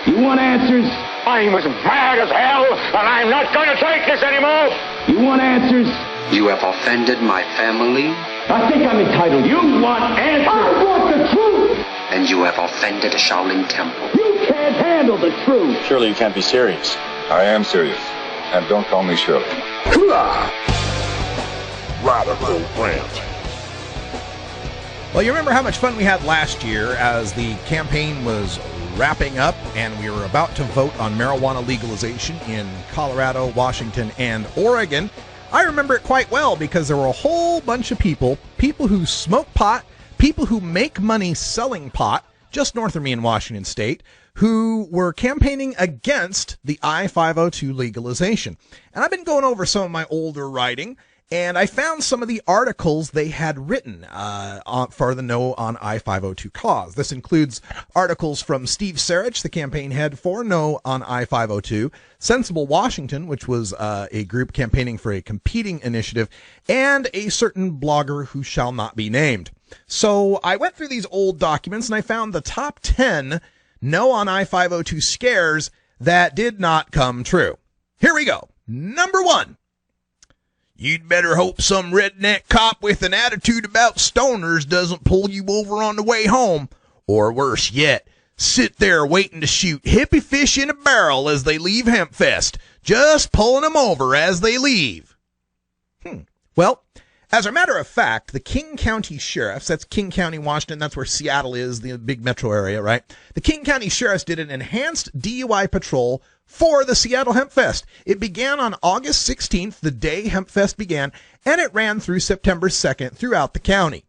You want answers? I'm as mad as hell, and I'm not going to take this anymore. You want answers? You have offended my family. I think I'm entitled. You want answers? I want the truth. And you have offended a Shaolin temple. You can't handle the truth. Surely you can't be serious. I am serious. And don't call me Shirley. Radical Rant. Well, you remember how much fun we had last year as the campaign was wrapping up and we were about to vote on marijuana legalization in Colorado, Washington, and Oregon. I remember it quite well because there were a whole bunch of people who smoke pot, people who make money selling pot, just north of me in Washington State, who were campaigning against the I-502 legalization. And I've been going over some of my older writing, and I found some of the articles they had written for the No on I-502 cause. This includes articles from Steve Sarich, the campaign head for No on I-502, Sensible Washington, which was a group campaigning for a competing initiative, and a certain blogger who shall not be named. So I went through these old documents, and I found the top 10 No on I-502 scares that did not come true. Here we go. Number 1. You'd better hope some redneck cop with an attitude about stoners doesn't pull you over on the way home. Or worse yet, sit there waiting to shoot hippie fish in a barrel as they leave Hempfest, just pulling them over as they leave. Well, as a matter of fact, the King County Sheriffs, that's King County, Washington, that's where Seattle is, the big metro area, right? The King County Sheriffs did an enhanced DUI patrol for the Seattle Hempfest. It began on August 16th, the day Hempfest began, and it ran through September 2nd throughout the county.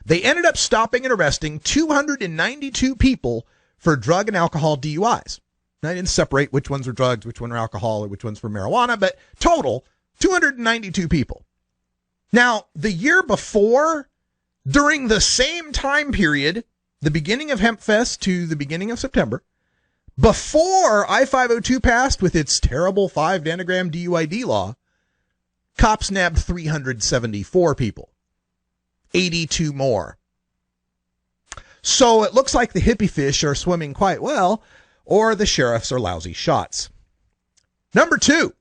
They ended up stopping and arresting 292 people for drug and alcohol DUIs. Now, I didn't separate which ones were drugs, which ones were alcohol, or which ones were marijuana, but total, 292 people. Now, the year before, during the same time period, the beginning of Hempfest to the beginning of September, before I-502 passed with its terrible 5 nanogram DUID law, cops nabbed 374 people. 82 more. So it looks like the hippie fish are swimming quite well, or the sheriffs are lousy shots. Number 2.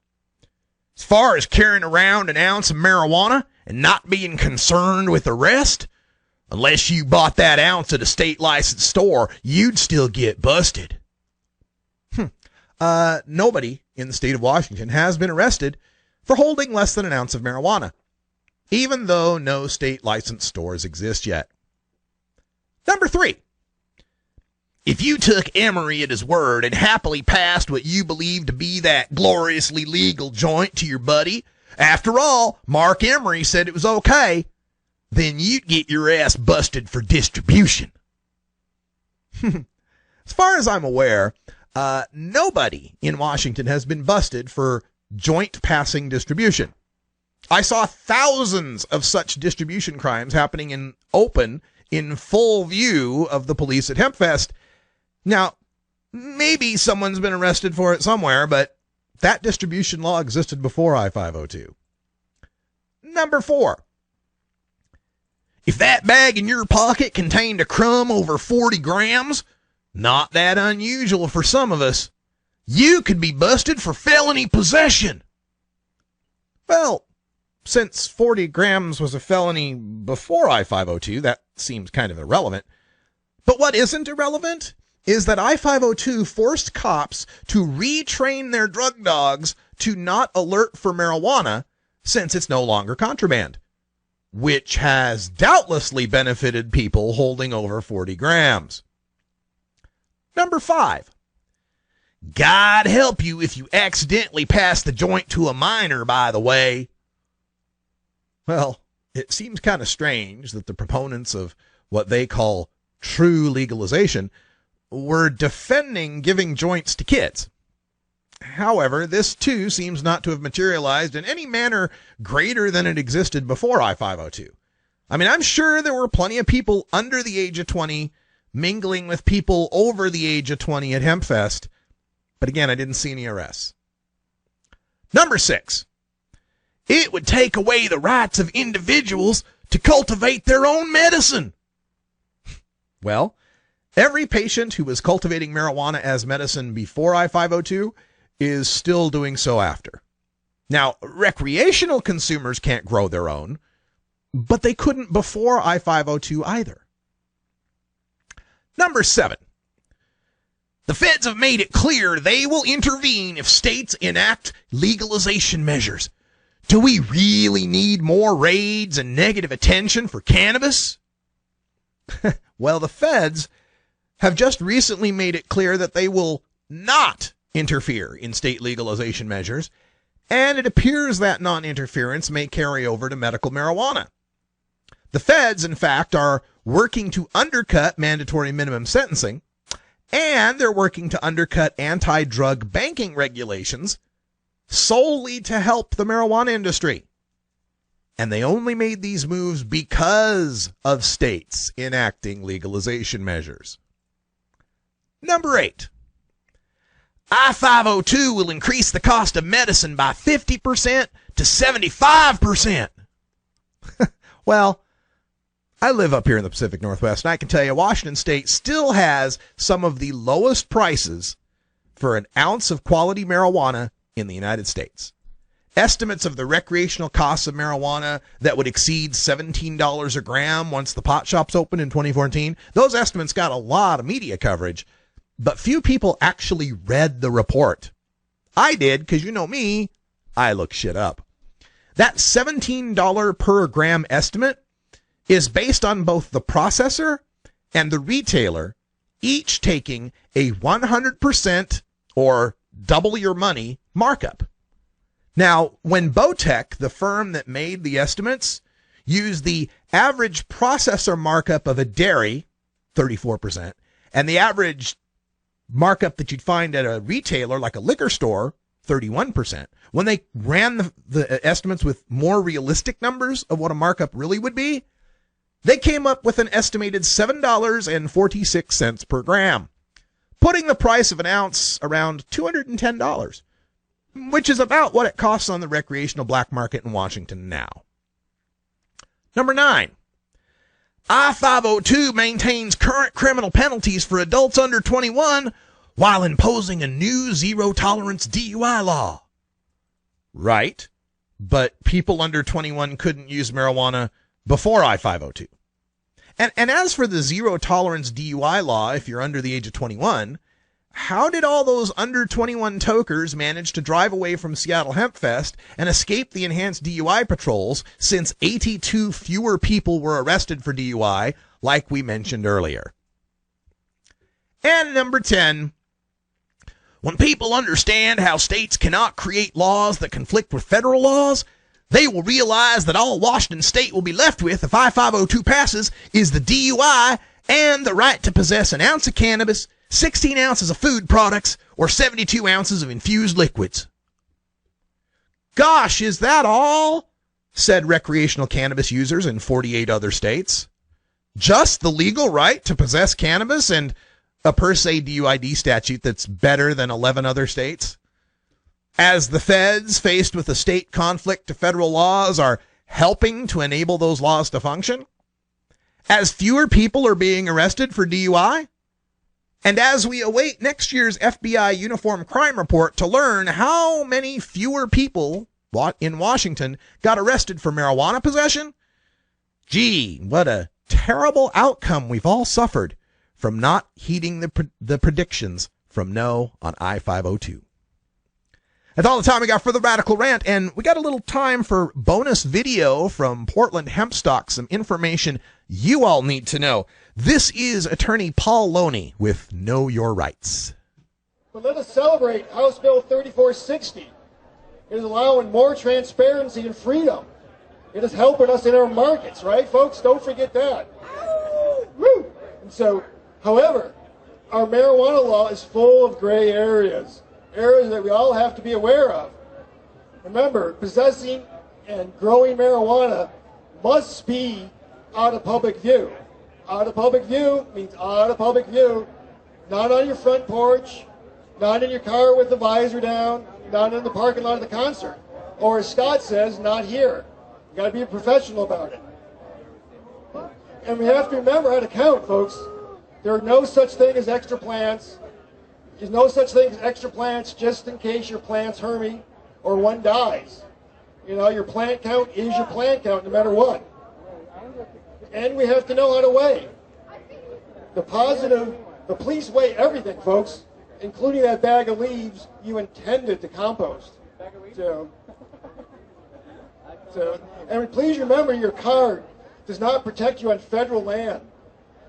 As far as carrying around an ounce of marijuana and not being concerned with arrest, unless you bought that ounce at a state licensed store, you'd still get busted. Nobody in the state of Washington has been arrested for holding less than an ounce of marijuana, even though no state licensed stores exist yet. Number 3. If you took Emery at his word and happily passed what you believed to be that gloriously legal joint to your buddy, after all, Mark Emery said it was okay, then you'd get your ass busted for distribution. As far as I'm aware, nobody in Washington has been busted for joint passing distribution. I saw thousands of such distribution crimes happening in open, in full view of the police at Hempfest. Now, maybe someone's been arrested for it somewhere, but that distribution law existed before I-502. Number 4. If that bag in your pocket contained a crumb over 40 grams, not that unusual for some of us, you could be busted for felony possession. Well, since 40 grams was a felony before I-502, that seems kind of irrelevant. But what isn't irrelevant is that I-502 forced cops to retrain their drug dogs to not alert for marijuana since it's no longer contraband, which has doubtlessly benefited people holding over 40 grams. Number 5. God help you if you accidentally pass the joint to a minor, by the way. Well, it seems kind of strange that the proponents of what they call true legalization were defending giving joints to kids. However, this too seems not to have materialized in any manner greater than it existed before I-502. I mean, I'm sure there were plenty of people under the age of 20 mingling with people over the age of 20 at Hempfest, but again, I didn't see any arrests. Number 6. It would take away the rights of individuals to cultivate their own medicine. Well, Every patient who was cultivating marijuana as medicine before I-502 is still doing so after. Now, recreational consumers can't grow their own, but they couldn't before I-502 either. Number 7. The feds have made it clear they will intervene if states enact legalization measures. Do we really need more raids and negative attention for cannabis? Well, the feds have just recently made it clear that they will not interfere in state legalization measures, and it appears that non-interference may carry over to medical marijuana. The feds, in fact, are working to undercut mandatory minimum sentencing, and they're working to undercut anti-drug banking regulations solely to help the marijuana industry. And they only made these moves because of states enacting legalization measures. Number 8. I-502 will increase the cost of medicine by 50% to 75%. Well, I live up here in the Pacific Northwest, and I can tell you Washington State still has some of the lowest prices for an ounce of quality marijuana in the United States. Estimates of the recreational costs of marijuana that would exceed $17 a gram once the pot shops opened in 2014, those estimates got a lot of media coverage, but few people actually read the report. I did, because you know me, I look shit up. That $17 per gram estimate is based on both the processor and the retailer, each taking a 100% or double your money markup. Now, when Botech, the firm that made the estimates, used the average processor markup of a dairy, 34%, and the average markup that you'd find at a retailer like a liquor store, 31%, when they ran the estimates with more realistic numbers of what a markup really would be, they came up with an estimated $7.46 per gram, putting the price of an ounce around $210, which is about what it costs on the recreational black market in Washington now. Number 9. I-502 maintains current criminal penalties for adults under 21 while imposing a new zero-tolerance DUI law. Right, but people under 21 couldn't use marijuana before I-502. And as for the zero-tolerance DUI law, if you're under the age of 21, how did all those under 21 tokers manage to drive away from Seattle Hemp Fest and escape the enhanced DUI patrols since 82 fewer people were arrested for DUI, like we mentioned earlier? And number 10, when people understand how states cannot create laws that conflict with federal laws, they will realize that all Washington State will be left with if I-502 passes is the DUI and the right to possess an ounce of cannabis, 16 ounces of food products, or 72 ounces of infused liquids. Gosh, is that all? Said recreational cannabis users in 48 other states. Just the legal right to possess cannabis and a per se DUID statute that's better than 11 other states? As the feds, faced with a state conflict to federal laws, are helping to enable those laws to function? As fewer people are being arrested for DUI? And as we await next year's FBI Uniform Crime Report to learn how many fewer people in Washington got arrested for marijuana possession? Gee, what a terrible outcome we've all suffered from not heeding the predictions from No on I-502. That's all the time we got for the Radical Rant, and we got a little time for bonus video from Portland Hempstock, some information you all need to know. This is attorney Paul Loney with Know Your Rights. But let us celebrate House Bill 3460. It is allowing more transparency and freedom. It is helping us in our markets, right, folks? Don't forget that. Woo! And so, however, our marijuana law is full of gray areas. Areas that we all have to be aware of. Remember, possessing and growing marijuana must be out of public view. Out of public view means out of public view. Not on your front porch, not in your car with the visor down, not in the parking lot of the concert. Or as Scott says, not here. You got to be a professional about it. And we have to remember how to count, folks. There are no such thing as extra plants. There's no such thing as extra plants just in case your plant's hermy or one dies. You know, your plant count is your plant count no matter what. And we have to know how to weigh. The police weigh everything, folks, including that bag of leaves you intended to compost. And please remember, your card does not protect you on federal land.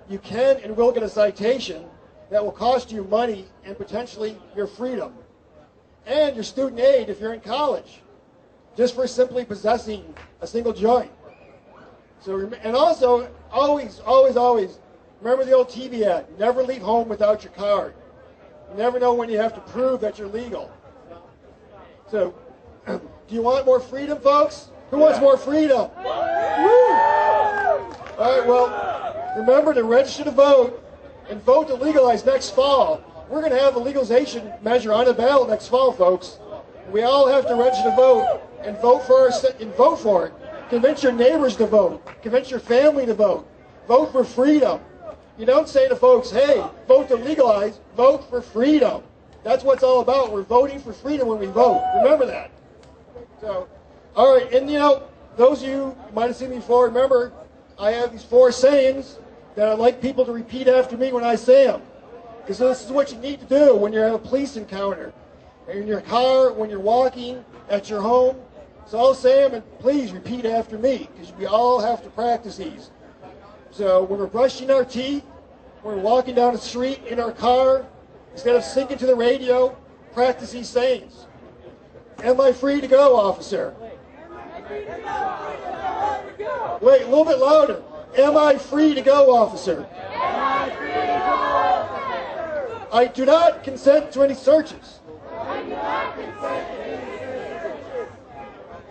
You can and will get a citation that will cost you money and potentially your freedom. And your student aid if you're in college, just for simply possessing a single joint. And also, always, remember the old TV ad, never leave home without your card. You never know when you have to prove that you're legal. So, do you want more freedom, folks? Who wants more freedom? Woo! All right, well, remember to register to vote and vote to legalize next fall. We're going to have a legalization measure on the ballot next fall, folks. We all have to register to vote and vote for it. Convince your neighbors to vote. Convince your family to vote. Vote for freedom. You don't say to folks, hey, vote to legalize, vote for freedom. That's what it's all about. We're voting for freedom when we vote. Remember that. So, all right, and you know, those of you who might have seen me before, remember, I have these 4 sayings that I'd like people to repeat after me when I say them. Because this is what you need to do when you have a police encounter. In your car, when you're walking, at your home. So I'll say them, and please repeat after me, because we all have to practice these. So when we're brushing our teeth, when we're walking down the street in our car, instead of syncing to the radio, practice these sayings. Am I free to go, officer? Wait, a little bit louder. Am I free to go, officer? I do not consent to any searches.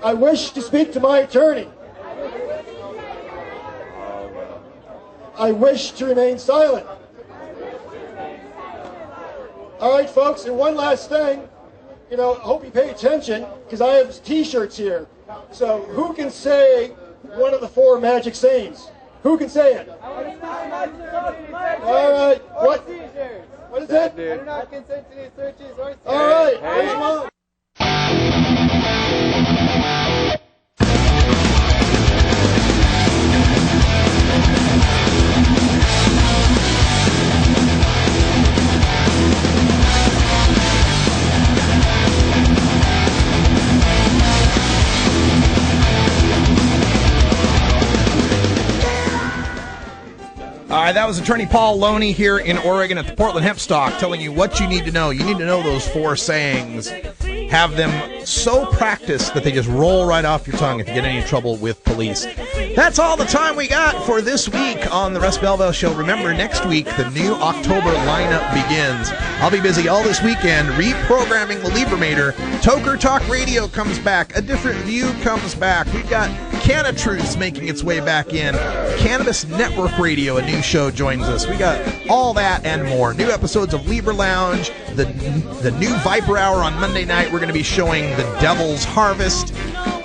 I wish to speak to my attorney. I wish to remain silent. All right, folks, and one last thing. You know, I hope you pay attention, because I have T-shirts here. So who can say one of the 4 magic sayings? Who can say it? All right. What is it? I do not consent to any searches or searches. All right. Here's one. All right, that was Attorney Paul Loney here in Oregon at the Portland Hemp Stock, telling you what you need to know. You need to know those 4 sayings. Have them so practiced that they just roll right off your tongue if you get any trouble with police. That's all the time we got for this week on the Russ Belville Show. Remember, next week, the new October lineup begins. I'll be busy all this weekend reprogramming the Liebermator. Toker Talk Radio comes back. A Different View comes back. We've got Canna Truths making its way back in. Cannabis Network Radio, a new show, joins us. We got all that and more. New episodes of Lieber Lounge, the new Viper Hour on Monday night. We're going to be showing The Devil's Harvest.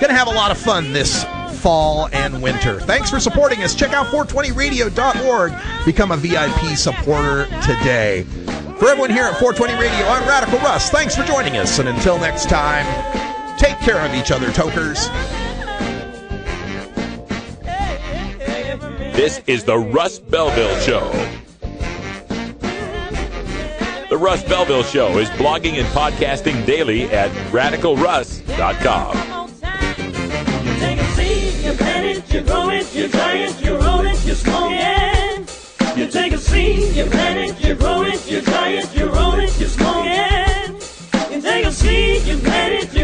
Going to have a lot of fun this fall and winter. Thanks for supporting us. Check out 420radio.org. Become a VIP supporter today. For everyone here at 420 Radio, I'm Radical Russ. Thanks for joining us. And until next time, take care of each other, tokers. This is the Russ Belville Show. The Russ Belville Show is blogging and podcasting daily at radicalruss.com. You take a seed, you plant it, you grow it, you dry it, you roll it, you smoke it. You take a seed, you plant it, you grow it, you dry it, you roll it, you smoke it. You take a seed, you plant it,